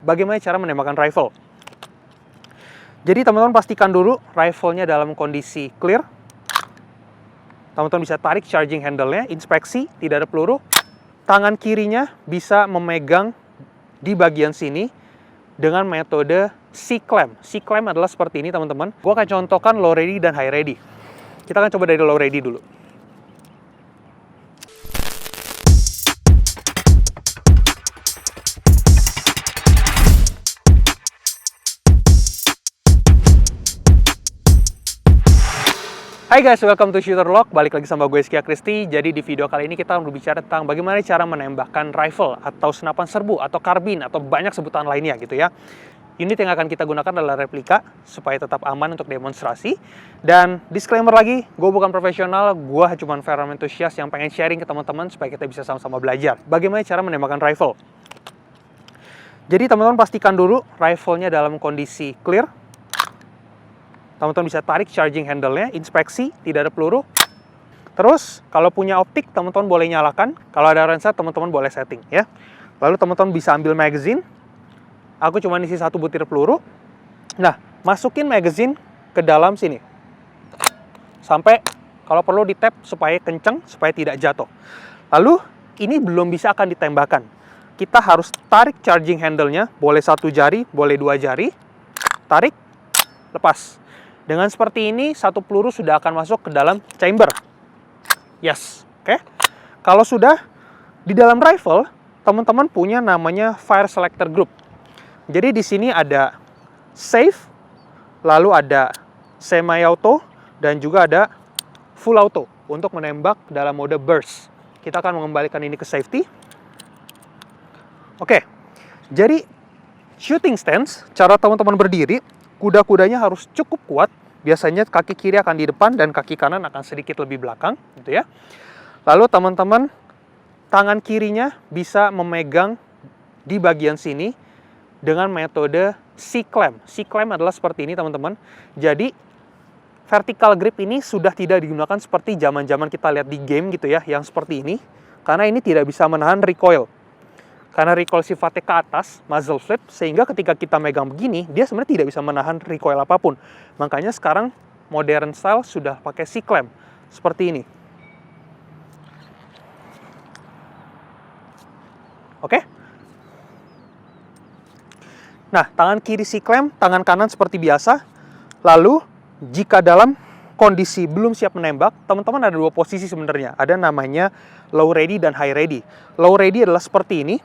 bagaimana cara menembakkan rifle. Jadi teman-teman pastikan dulu rifle-nya dalam kondisi clear. Teman-teman bisa tarik charging handle-nya, inspeksi, tidak ada peluru. Tangan kirinya bisa memegang di bagian sini dengan metode C-clamp. C-clamp adalah seperti ini teman-teman. Gue akan contohkan low ready dan high ready. Kita akan coba dari low ready dulu. Hai guys, welcome to Shooter Log. Balik lagi sama gue Skia Kristi. Jadi di video kali ini kita akan berbicara tentang bagaimana cara menembakkan rifle atau senapan serbu atau karbin atau banyak sebutan lainnya gitu ya. Unit yang akan kita gunakan adalah replika supaya tetap aman untuk demonstrasi. Dan disclaimer lagi, gue bukan profesional, gue cuma firearm enthusiast yang pengen sharing ke teman-teman supaya kita bisa sama-sama belajar bagaimana cara menembakkan rifle. Jadi teman-teman pastikan dulu rifle-nya dalam kondisi clear. Teman-teman bisa tarik charging handle-nya, inspeksi, tidak ada peluru. Terus, kalau punya optik, teman-teman boleh nyalakan. Kalau ada range, teman-teman boleh setting ya. Lalu teman-teman bisa ambil magazine. Aku cuma isi 1 butir peluru. Nah, masukin magazine ke dalam sini. Sampai kalau perlu di tap supaya kenceng, supaya tidak jatuh. Lalu, ini belum bisa akan ditembakkan. Kita harus tarik charging handle-nya, boleh 1 jari, boleh 2 jari. Tarik, lepas. Dengan seperti ini, 1 peluru sudah akan masuk ke dalam chamber. Yes, oke. Kalau sudah di dalam rifle, teman-teman punya namanya fire selector group. Jadi di sini ada safe, lalu ada semi auto, dan juga ada full auto untuk menembak dalam mode burst. Kita akan mengembalikan ini ke safety. Oke, jadi shooting stance, cara teman-teman berdiri, kuda-kudanya harus cukup kuat. Biasanya kaki kiri akan di depan dan kaki kanan akan sedikit lebih belakang, gitu ya. Lalu teman-teman tangan kirinya bisa memegang di bagian sini dengan metode C-clamp. C-clamp adalah seperti ini teman-teman. Jadi vertical grip ini sudah tidak digunakan seperti zaman-zaman kita lihat di game gitu ya, yang seperti ini, karena ini tidak bisa menahan recoil. Karena recoil sifatnya ke atas, muzzle flip, sehingga ketika kita megang begini, dia sebenarnya tidak bisa menahan recoil apapun. Makanya sekarang modern style sudah pakai C-clamp, seperti ini. Oke? Nah, tangan kiri C-clamp, tangan kanan seperti biasa. Lalu, jika dalam kondisi belum siap menembak, teman-teman ada 2 posisi sebenarnya. Ada namanya low ready dan high ready. Low ready adalah seperti ini.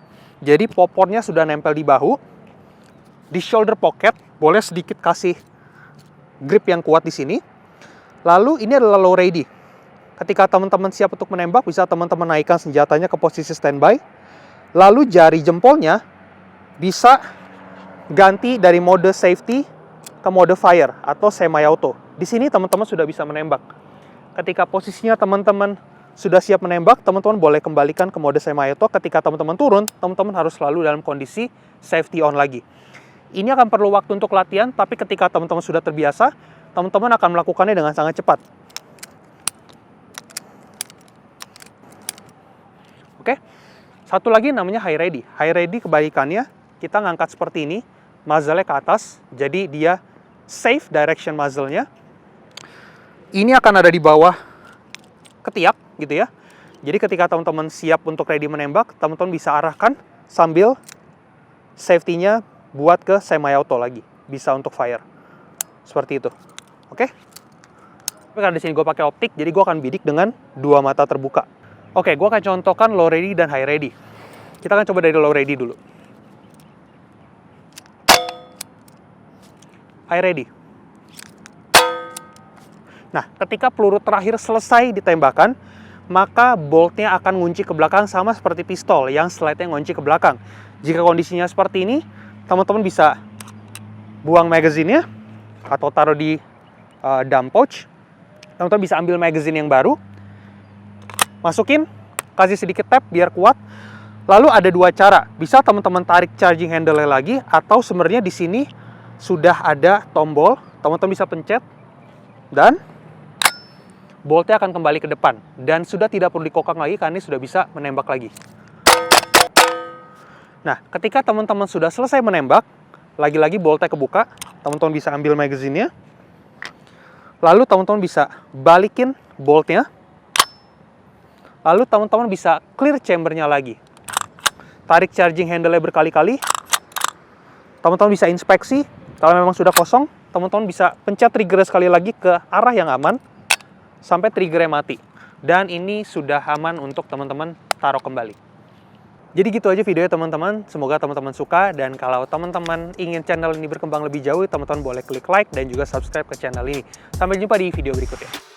Jadi popornya sudah nempel di bahu, di shoulder pocket, boleh sedikit kasih grip yang kuat di sini. Lalu ini adalah low ready. Ketika teman-teman siap untuk menembak, bisa teman-teman naikkan senjatanya ke posisi standby. Lalu jari jempolnya bisa ganti dari mode safety ke mode fire atau semi auto. Di sini teman-teman sudah bisa menembak. Ketika posisinya teman-teman sudah siap menembak, teman-teman boleh kembalikan ke mode semi auto. Ketika teman-teman turun, teman-teman harus selalu dalam kondisi safety on lagi. Ini akan perlu waktu untuk latihan, tapi ketika teman-teman sudah terbiasa, teman-teman akan melakukannya dengan sangat cepat. Oke, satu lagi namanya high ready. High ready kebalikannya, kita ngangkat seperti ini, muzzle-nya ke atas, jadi dia safe direction muzzle-nya. Ini akan ada di bawah ketiak, gitu ya. Jadi ketika teman-teman siap untuk ready menembak, teman-teman bisa arahkan sambil safety-nya buat ke semi auto lagi, bisa untuk fire. Seperti itu. Oke? Tapi karena di sini gue pakai optik, jadi gue akan bidik dengan 2 mata terbuka. Oke, gue akan contohkan low ready dan high ready. Kita akan coba dari low ready dulu. High ready. Nah, ketika peluru terakhir selesai ditembakkan, maka boltnya akan ngunci ke belakang sama seperti pistol yang slide-nya ngunci ke belakang. Jika kondisinya seperti ini, teman-teman bisa buang magazine-nya atau taruh di dump pouch. Teman-teman bisa ambil magazine yang baru, masukin, kasih sedikit tap biar kuat. Lalu ada 2 cara. Bisa teman-teman tarik charging handle-nya lagi, atau sebenarnya di sini sudah ada tombol, teman-teman bisa pencet dan boltnya akan kembali ke depan dan sudah tidak perlu dikokang lagi karena ini sudah bisa menembak lagi. Nah, ketika teman-teman sudah selesai menembak, lagi-lagi boltnya kebuka, teman-teman bisa ambil magazinnya. Lalu teman-teman bisa balikin boltnya. Lalu teman-teman bisa clear chambernya lagi. Tarik charging handle-nya berkali-kali. Teman-teman bisa inspeksi. Kalau memang sudah kosong, teman-teman bisa pencet trigger sekali lagi ke arah yang aman sampai triggernya mati. Dan ini sudah aman untuk teman-teman taruh kembali. Jadi gitu aja videonya teman-teman. Semoga teman-teman suka, dan kalau teman-teman ingin channel ini berkembang lebih jauh, teman-teman boleh klik like dan juga subscribe ke channel ini. Sampai jumpa di video berikutnya.